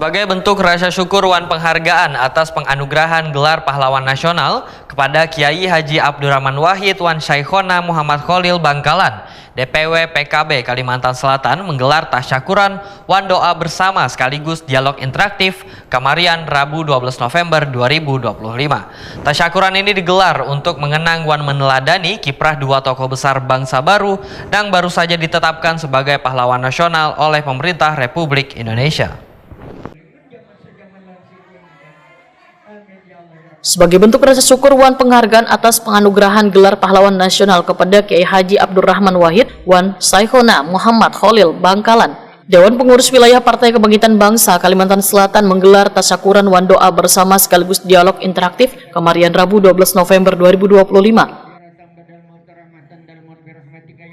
Sebagai bentuk rasa syukur wan penghargaan atas penganugerahan gelar pahlawan nasional kepada Kiai Haji Abdurrahman Wahid wan Syekhona Muhammad Khalil Bangkalan, DPW PKB Kalimantan Selatan menggelar tasyakuran wan doa bersama sekaligus dialog interaktif Kamarian Rabu 12 November 2025. Tasyakuran ini digelar untuk mengenang wan meneladani kiprah dua tokoh besar bangsa baru yang baru saja ditetapkan sebagai pahlawan nasional oleh pemerintah Republik Indonesia. Sebagai bentuk rasa syukur wan penghargaan atas penganugerahan gelar pahlawan nasional kepada Kiai Haji Abdurrahman Wahid wan Syekhona Muhammad Khalil Bangkalan, Dewan Pengurus Wilayah Partai Kebangkitan Bangsa Kalimantan Selatan menggelar tasyakuran wan doa bersama sekaligus dialog interaktif Kamarian Rabu 12 November 2025.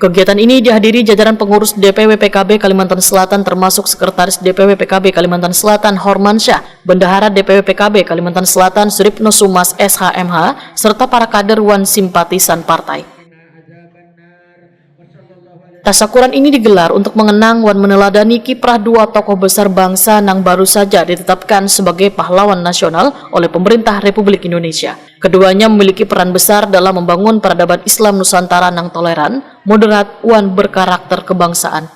Kegiatan ini dihadiri jajaran pengurus DPW PKB Kalimantan Selatan termasuk Sekretaris DPW PKB Kalimantan Selatan Hormansyah, Bendahara DPW PKB Kalimantan Selatan Suripno Sumas SHMH, serta para kader wan simpatisan partai. Tasyakuran ini digelar untuk mengenang wan meneladani kiprah dua tokoh besar bangsa yang baru saja ditetapkan sebagai pahlawan nasional oleh pemerintah Republik Indonesia. Keduanya memiliki peran besar dalam membangun peradaban Islam Nusantara yang toleran, moderat, wan berkarakter kebangsaan.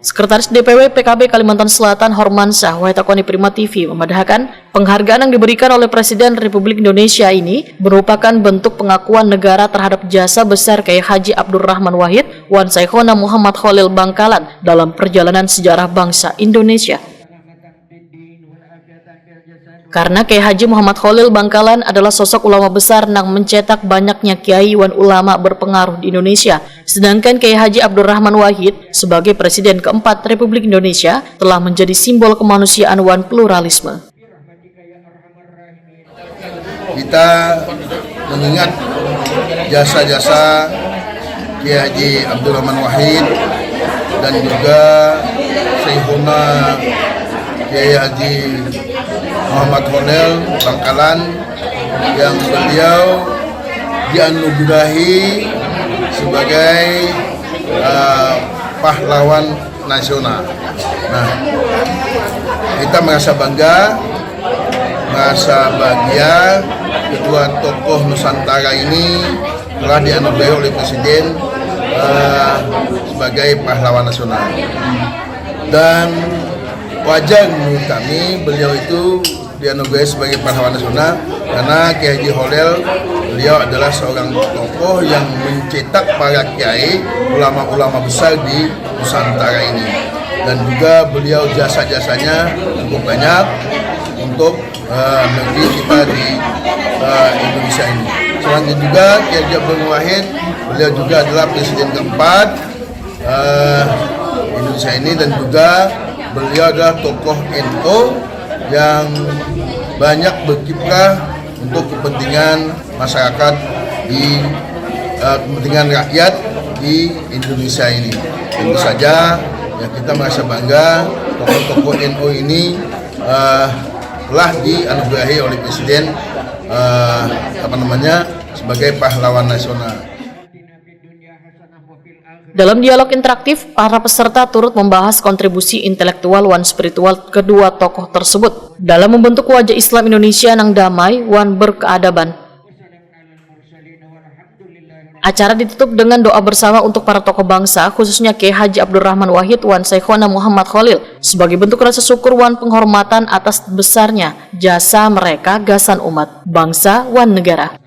Sekretaris DPW PKB Kalimantan Selatan Hormansyah Wahitakoni Prima TV memadahkan penghargaan yang diberikan oleh Presiden Republik Indonesia ini merupakan bentuk pengakuan negara terhadap jasa besar Kiai Haji Abdurrahman Wahid wan Syekhona Muhammad Khalil Bangkalan dalam perjalanan sejarah bangsa Indonesia. Karena Kiai Haji Muhammad Khalil Bangkalan adalah sosok ulama besar yang mencetak banyaknya kiai wan ulama berpengaruh di Indonesia, sedangkan Kiai Haji Abdurrahman Wahid sebagai Presiden keempat Republik Indonesia telah menjadi simbol kemanusiaan wan pluralisme. Kita mengingat jasa-jasa Kiai Haji Abdurrahman Wahid dan juga Syekhona Kiai Haji Muhammad Khalil Bangkalan yang beliau dianugerahi sebagai pahlawan nasional. Nah, kita merasa bangga, merasa bahagia kedua tokoh Nusantara ini telah dianugerahi oleh Presiden sebagai pahlawan nasional. Dan wajar menurut kami beliau itu dianugerahi sebagai pahlawan nasional karena Kiai Haji Khalil beliau adalah seorang tokoh yang mencetak para kiai ulama-ulama besar di Nusantara ini, dan juga beliau jasa-jasanya cukup banyak untuk negeri kita di Indonesia ini. Selanjutnya juga Kiai Haji Abdurrahman Wahid beliau juga adalah Presiden keempat Indonesia ini, dan juga beliau adalah tokoh NU yang banyak berkiprah untuk kepentingan masyarakat kepentingan rakyat di Indonesia ini. Tentu saja ya kita merasa bangga tokoh-tokoh NU ini telah dianugerahi oleh Presiden sebagai pahlawan nasional. Dalam dialog interaktif, para peserta turut membahas kontribusi intelektual wan spiritual kedua tokoh tersebut dalam membentuk wajah Islam Indonesia yang damai wan berkeadaban. Acara ditutup dengan doa bersama untuk para tokoh bangsa, khususnya Kiai Haji Abdurrahman Wahid wan Syekhona Muhammad Khalil, sebagai bentuk rasa syukur wan penghormatan atas besarnya jasa mereka gasan umat, bangsa wan negara.